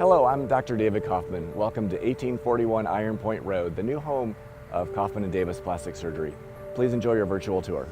Hello, I'm Dr. David Kaufman. Welcome to 1841 Iron Point Road, the new home of Kaufman Davis Plastic Surgery. Please enjoy your virtual tour.